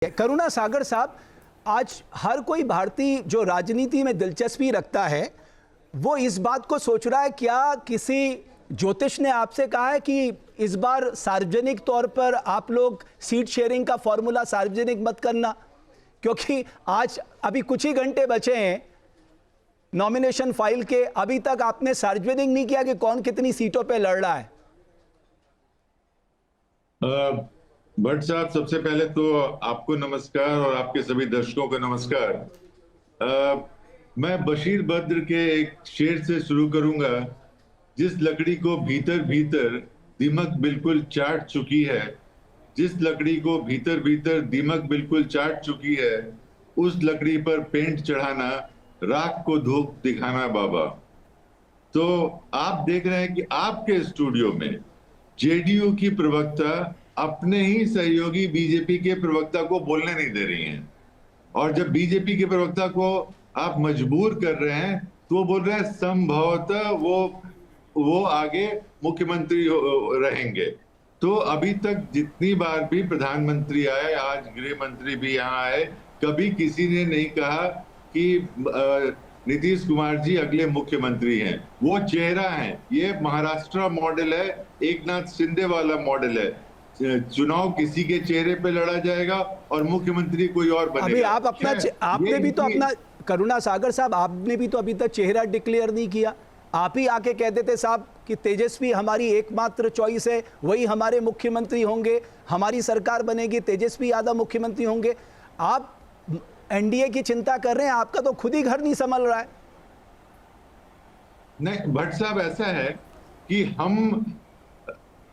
करुणा सागर साहब, आज हर कोई भारतीय जो राजनीति में दिलचस्पी रखता है वो इस बात को सोच रहा है, क्या किसी ज्योतिष ने आपसे कहा है कि इस बार सार्वजनिक तौर पर आप लोग सीट शेयरिंग का फॉर्मूला सार्वजनिक मत करना, क्योंकि आज अभी कुछ ही घंटे बचे हैं नॉमिनेशन फाइल के, अभी तक आपने सार्वजनिक नहीं किया कि कौन कितनी सीटों पे लड़ रहा है। भट्ट साहब, सबसे पहले तो आपको नमस्कार और आपके सभी दर्शकों को नमस्कार। मैं बशीर बद्र के एक शेर से शुरू करूंगा। जिस लकड़ी को भीतर भीतर दीमक बिल्कुल चाट चुकी है, जिस लकड़ी को भीतर भीतर दीमक बिल्कुल चाट चुकी है, उस लकड़ी पर पेंट चढ़ाना, राख को धूप दिखाना बाबा। तो आप देख रहे हैं कि आपके स्टूडियो में जेडीयू की प्रवक्ता अपने ही सहयोगी बीजेपी के प्रवक्ता को बोलने नहीं दे रही हैं, और जब बीजेपी के प्रवक्ता को आप मजबूर कर रहे हैं तो वो बोल रहे हैं संभवतः वो आगे मुख्यमंत्री रहेंगे। तो अभी तक जितनी बार भी प्रधानमंत्री आए, आज गृह मंत्री भी यहाँ आए, कभी किसी ने नहीं कहा कि नीतीश कुमार जी अगले मुख्यमंत्री हैं। वो चेहरा है, ये महाराष्ट्र मॉडल है, एकनाथ शिंदे वाला मॉडल है। चुनाव किसी के चेहरे पे लड़ा जाएगा और मुख्यमंत्री कोई और बनेगा। अभी आप अपना आपने भी तो अपना, करुणा सागर साहब, आपने भी तो अभी तक चेहरा डिक्लेयर नहीं किया। आप ही आके कह देते साहब कि तेजस्वी हमारी एकमात्र चॉइस है, वही हमारे मुख्यमंत्री होंगे, हमारी सरकार बनेगी, तेजस्वी यादव मुख्यमंत्री होंगे। आप एनडीए की चिंता कर रहे हैं, आपका तो खुद ही घर नहीं संभल रहा है। नहीं भट्ट साहब, ऐसा है कि हम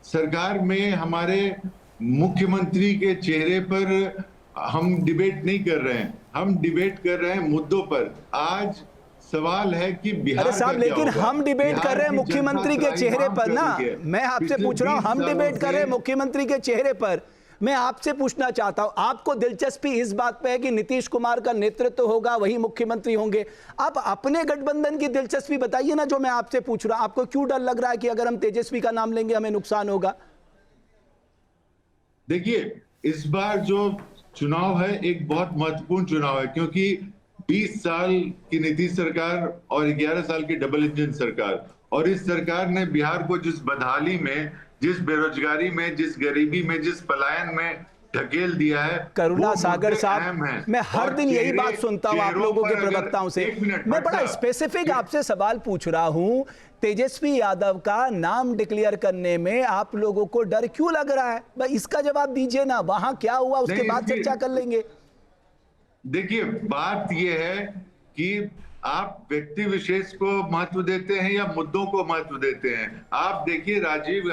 सरकार में हमारे मुख्यमंत्री के चेहरे पर हम डिबेट नहीं कर रहे हैं, हम डिबेट कर रहे हैं मुद्दों पर। आज सवाल है कि बिहार साहब, लेकिन हम डिबेट कर रहे हैं मुख्यमंत्री के चेहरे पर ना। मैं आपसे पूछ रहा हूं, हम डिबेट कर रहे हैं मुख्यमंत्री के चेहरे पर। मैं आपसे पूछना चाहता हूं, आपको दिलचस्पी इस बात पे है कि नीतीश कुमार का नेतृत्व होगा, वही मुख्यमंत्री होंगे। आप अपने गठबंधन की दिलचस्पी बताइए ना, जो मैं आपसे पूछ रहा हूं। आपको क्यों डर लग रहा है कि अगर हम तेजस्वी का नाम लेंगे हमें नुकसान होगा? देखिए, इस बार जो चुनाव है एक बहुत महत्वपूर्ण चुनाव है, क्योंकि 20 साल की नीतीश सरकार और 11 साल की डबल इंजन सरकार, और इस सरकार ने बिहार को जिस बदहाली में, जिस बेरोजगारी में, जिस गरीबी में, जिस पलायन में ढकेल दिया है। करुणा सागर साहब, मैं हर दिन यही बात सुनता हूं आप लोगों के प्रवक्ताओं से। मैं बड़ा स्पेसिफिक आपसे सवाल पूछ रहा हूं, तेजस्वी यादव का नाम डिक्लेयर करने में आप लोगों को डर क्यों लग रहा है? भाई इसका जवाब दीजिए ना। वहां क्या हुआ उसके बाद चर्चा कर लेंगे। देखिए, बात यह है कि आप व्यक्ति विशेष को महत्व देते हैं या मुद्दों को महत्व देते हैं। आप देखिए, राहुल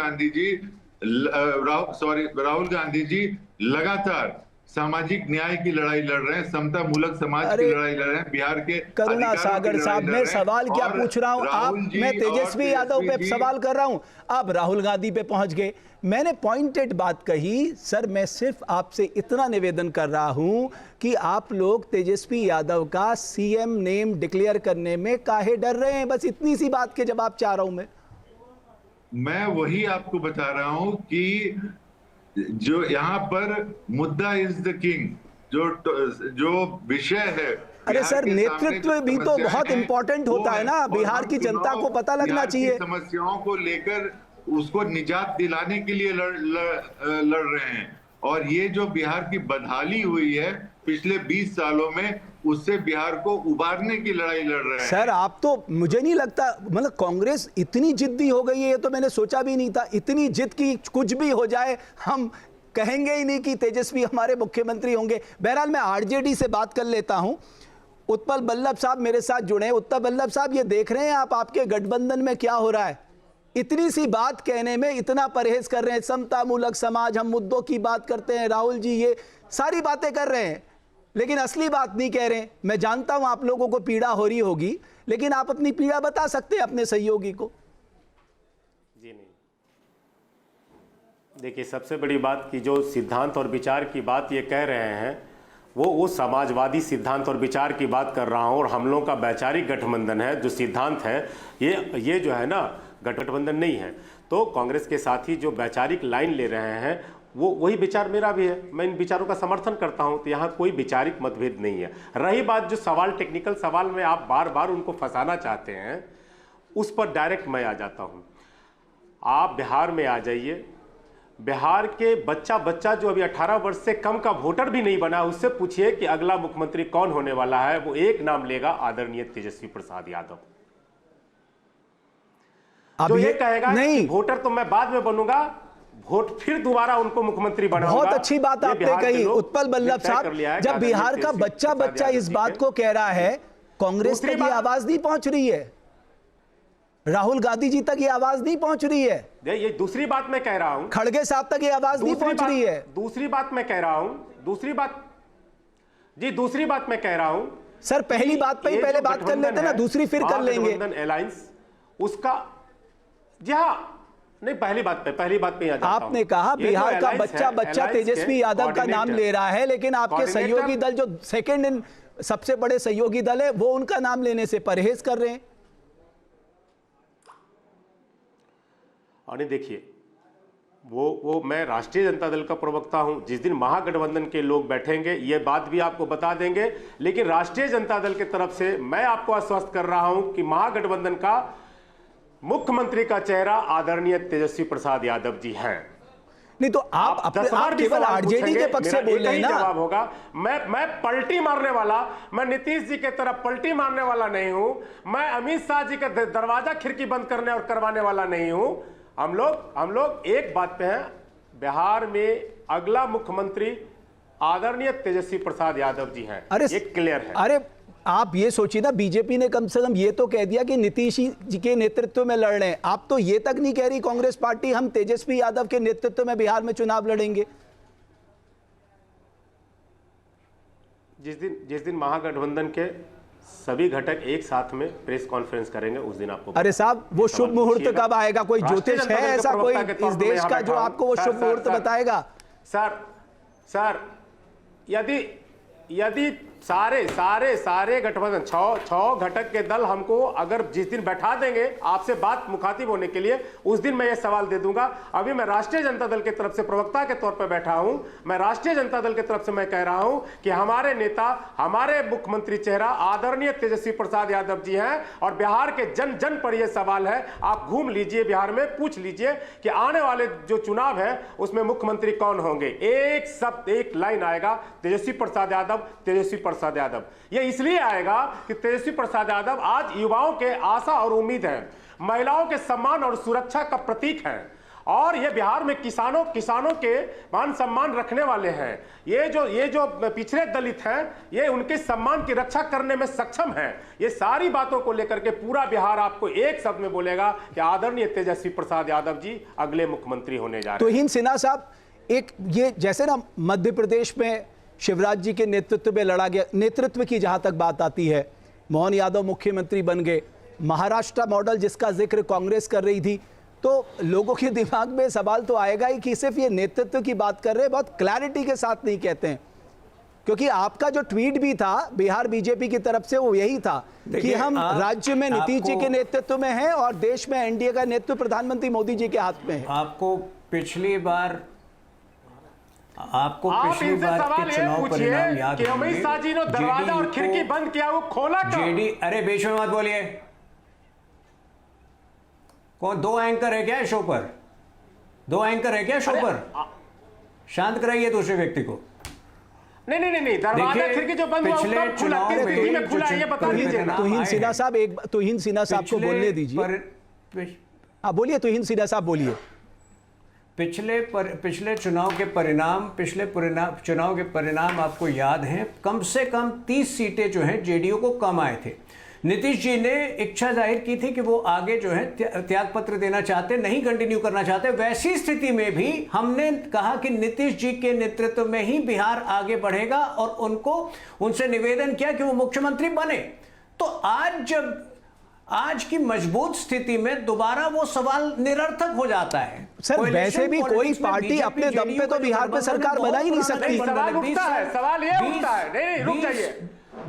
गांधी जी लगातार सामाजिक न्याय की लड़ाई लड़ रहे हैं, समता मूलक समाज की लड़ाई लड़ रहे हैं, बिहार के करुणा सागर साहब, मैं सवाल क्या पूछ रहा हूं, आप, मैं तेजस्वी यादव पे सवाल कर रहा हूं, आप राहुल गांधी पे पहुंच गए। मैंने पॉइंटेड बात कही सर। मैं सिर्फ आपसे इतना निवेदन कर रहा हूं कि आप लोग तेजस्वी यादव का सीएम नेम डिक्लेयर करने में काहे डर रहे हैं? बस इतनी सी बात के जवाब चाह रहा हूं मैं वही आपको बता रहा हूं कि जो यहाँ पर मुद्दा इज द किंग, जो विषय है। अरे सर, नेतृत्व भी तो बहुत इंपॉर्टेंट होता है ना, बिहार की जनता को पता लगना चाहिए। समस्याओं को लेकर उसको निजात दिलाने के लिए लड़ रहे हैं, और ये जो बिहार की बदहाली हुई है पिछले 20 सालों में, उससे बिहार को उबारने की लड़ाई लड़ रहे हैं। सर, आप तो, मुझे नहीं लगता, मतलब कांग्रेस इतनी जिद्दी हो गई है, ये तो मैंने सोचा भी नहीं था। इतनी जिद की कुछ भी हो जाए हम कहेंगे ही नहीं कि तेजस्वी हमारे मुख्यमंत्री होंगे। बहरहाल मैं आरजेडी से बात कर लेता हूं। उत्पल बल्लभ साहब मेरे साथ जुड़े हैं। उत्पल बल्लभ साहब, ये देख रहे हैं आप आपके गठबंधन में क्या हो रहा है? इतनी सी बात कहने में इतना परहेज कर रहे हैं। समता मूलक समाज, हम मुद्दों की बात करते हैं, राहुल जी ये सारी बातें कर रहे हैं, लेकिन असली बात नहीं कह रहे। मैं जानता हूं आप लोगों को पीड़ा हो रही होगी, लेकिन आप अपनी पीड़ा बता सकते हैं अपने सहयोगी को। जी नहीं, देखिए, सबसे बड़ी बात की जो सिद्धांत और विचार की बात ये कह रहे हैं, वो समाजवादी सिद्धांत और विचार की बात कर रहा हूं। और हम लोगों का वैचारिक गठबंधन है, जो सिद्धांत है, ये जो है ना, गठबंधन नहीं है। तो कांग्रेस के साथी जो वैचारिक लाइन ले रहे हैं, वो वही विचार मेरा भी है, मैं इन विचारों का समर्थन करता हूं, तो यहाँ कोई वैचारिक मतभेद नहीं है। रही बात जो सवाल, टेक्निकल सवाल में आप बार बार उनको फंसाना चाहते हैं, उस पर डायरेक्ट मैं आ जाता हूं। आप बिहार में आ जाइए, बिहार के बच्चा जो अभी 18 वर्ष से कम का वोटर भी नहीं बना, उससे पूछिए कि अगला मुख्यमंत्री कौन होने वाला है, वो एक नाम लेगा, आदरणीय तेजस्वी प्रसाद यादव। जो ये कहेगा नहीं, कि वोटर तो मैं बाद में बनूंगा, वोट फिर दोबारा उनको मुख्यमंत्री बनाऊंगा। बहुत अच्छी बात आपने कही उत्पल बल्लभ साहब। जब बिहार का बच्चा इस बात को कह रहा है, कांग्रेस तक ये आवाज नहीं पहुंच रही है, राहुल गांधी जी तक ये आवाज नहीं पहुंच रही है, ये दूसरी बात मैं कह रहा हूं, खड़गे साहब तक ये आवाज नहीं पहुंच रही है। दूसरी बात मैं कह रहा हूं, दूसरी बात मैं कह रहा हूं सर, पहली बात पे ही पहले बात कर लेते ना, दूसरी फिर कर लेंगे। अलायंस उसका, जी हाँ, नहीं, पहली बात पे आ जाता हूं। आपने कहा बिहार का बच्चा तेजस्वी यादव का नाम ले रहा है, लेकिन आपके सहयोगी दल जो सेकंड इन सबसे बड़े सहयोगी दल है, वो उनका नाम लेने से परहेज कर रहे हैं। और नहीं, देखिए, वो मैं राष्ट्रीय जनता दल का प्रवक्ता हूं, जिस दिन महागठबंधन के लोग बैठेंगे ये बात भी आपको बता देंगे, लेकिन राष्ट्रीय जनता दल की तरफ से मैं आपको आश्वस्त कर रहा हूं कि महागठबंधन का मुख्यमंत्री का चेहरा आदरणीय तेजस्वी प्रसाद यादव जी हैं। नहीं तो आप केवल आरजेडी के पक्ष से बोल रहे हैं ना। जवाब होगा, मैं पलटी मारने वाला, मैं नीतीश जी के तरफ पलटी मारने वाला नहीं हूं, मैं अमित शाह जी का दरवाजा खिड़की बंद करने और करवाने वाला नहीं हूं। हम लोग एक बात पे हैं, बिहार में अगला मुख्यमंत्री आदरणीय तेजस्वी प्रसाद यादव जी हैं, ये क्लियर है। अरे आप ये सोचिए ना, बीजेपी ने कम से कम ये तो कह दिया कि नीतीश जी के नेतृत्व में लड़ रहे हैं, आप तो ये तक नहीं कह रही कांग्रेस पार्टी हम तेजस्वी यादव के नेतृत्व में बिहार में चुनाव लड़ेंगे। जिस दिन महागठबंधन के सभी घटक एक साथ में प्रेस कॉन्फ्रेंस करेंगे, उस दिन आपको। अरे साहब, वो शुभ मुहूर्त कब आएगा? कोई ज्योतिष है ऐसा कोई इस देश का जो आपको वो शुभ मुहूर्त बताएगा? सर, यदि सारे गठबंधन 6 घटक के दल हमको अगर जिस दिन बैठा देंगे आपसे बात मुखातिब होने के लिए, उस दिन मैं ये सवाल दे दूंगा। अभी मैं राष्ट्रीय जनता दल की तरफ से प्रवक्ता के तौर पर बैठा हूं, मैं राष्ट्रीय जनता दल की तरफ से मैं कह रहा हूं कि हमारे नेता, हमारे मुख्यमंत्री चेहरा आदरणीय तेजस्वी प्रसाद यादव जी हैं, और बिहार के जन जन पर यह सवाल है। आप घूम लीजिए बिहार में, पूछ लीजिए कि आने वाले जो चुनाव है उसमें मुख्यमंत्री कौन होंगे, एक शब्द, एक लाइन आएगा, तेजस्वी प्रसाद यादव, तेजस्वी प्रसाद यादव। यह इसलिए आएगा कि तेजस्वी प्रसाद यादव आज युवाओं के आशा और उम्मीद है, महिलाओं के सम्मान और सुरक्षा का प्रतीक है, और ये बिहार में किसानों के मान सम्मान रखने वाले हैं। ये जो पिछड़े दलित हैं, ये उनके सम्मान की रक्षा करने में सक्षम हैं। ये सारी बातों को लेकर के पूरा बिहार आपको एक शब्द में बोलेगा कि आदरणीय तेजस्वी प्रसाद यादव जी अगले मुख्यमंत्री होने जा रहे हैं। तौहीन सिन्हा साहब, एक ये जैसे ना मध्य प्रदेश में शिवराज जी के नेतृत्व में लड़ा गया, नेतृत्व की जहां तक बात आती है, मोहन यादव मुख्यमंत्री बन गए, महाराष्ट्र मॉडल जिसका जिक्र कांग्रेस कर रही थी, तो लोगों के दिमाग में सवाल तो आएगा ही कि सिर्फ ये नेतृत्व की बात कर रहे हैं, बहुत क्लैरिटी के साथ नहीं कहते हैं। क्योंकि आपका जो ट्वीट भी था बिहार बीजेपी की तरफ से, वो यही था कि हम राज्य में नीतीश जी के नेतृत्व में हैं और देश में एनडीए का नेतृत्व प्रधानमंत्री मोदी जी के हाथ में है। आपको पिछली बार के चुनाव परिणाम याद कि अमित शाह जी ने दरवाजा और खिड़की बंद किया, वो खोला जेडी। अरे बीच में मत बोलिए, कौन दो एंकर है क्या शो पर? 2 एंकर है क्या शो पर? शांत कराइए दूसरे व्यक्ति को। नहीं, दरवाजा खिड़की जो बंद हुआ कब खुला, किस स्थिति में खुला, ये बता दीजिए ना। तौहीन सिन्हा साहब को बोलने दीजिए। हाँ बोलिए, तौहीन सिन्हा साहब बोलिए। पिछले चुनाव के परिणाम आपको याद हैं, कम से कम 30 सीटें जो हैं जेडीयू को कम आए थे। नीतीश जी ने इच्छा जाहिर की थी कि वो आगे जो है त्याग पत्र देना चाहते, नहीं कंटिन्यू करना चाहते। वैसी स्थिति में भी हमने कहा कि नीतीश जी के नेतृत्व में ही बिहार आगे बढ़ेगा और उनसे निवेदन किया कि वो मुख्यमंत्री बने। तो आज की मजबूत स्थिति में दोबारा वो सवाल निरर्थक हो जाता है। सर वैसे भी कोई पार्टी अपने दम पे तो बिहार पे सरकार बना ही नहीं सकती। सवाल ये उठता है, नहीं रुक जाइए,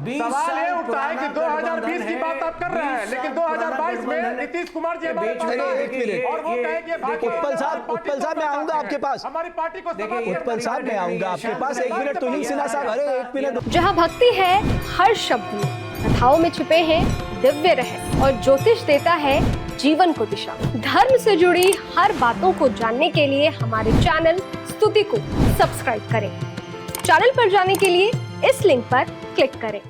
20 सवाल साल ये उठता है कि पुराना 2020 की गठबंधन बात आप कर रहे हैं, 20 लेकिन साल पुराना 2022 में गठबंधन है। नीतीश कुमार जी हमारे बीच पास में आए एक मिनट। और वो कहे कि भाजपा उत्पल वाले साहब, हमारी पार्टी उत्पल साहब, को मैं आऊंगा चाहते आपके हैं। पास। हमारी पार्टी को देखिए, समाप्त उत्पल साहब मैं आऊंगा आपके पास, एक मिनट तुहिन सिन्हा साहब, अरे एक मिनट। जहाँ भक्ति है हर शब्द में, कथाओं में छिपे हैं दिव्य रहस्य और ज्योतिष देता है जीवन को दिशा। धर्म से जुड़ी हर बातों को जानने के लिए हमारे चैनल स्तुति को सब्सक्राइब करें। चैनल पर जाने के लिए इस लिंक पर क्लिक करें।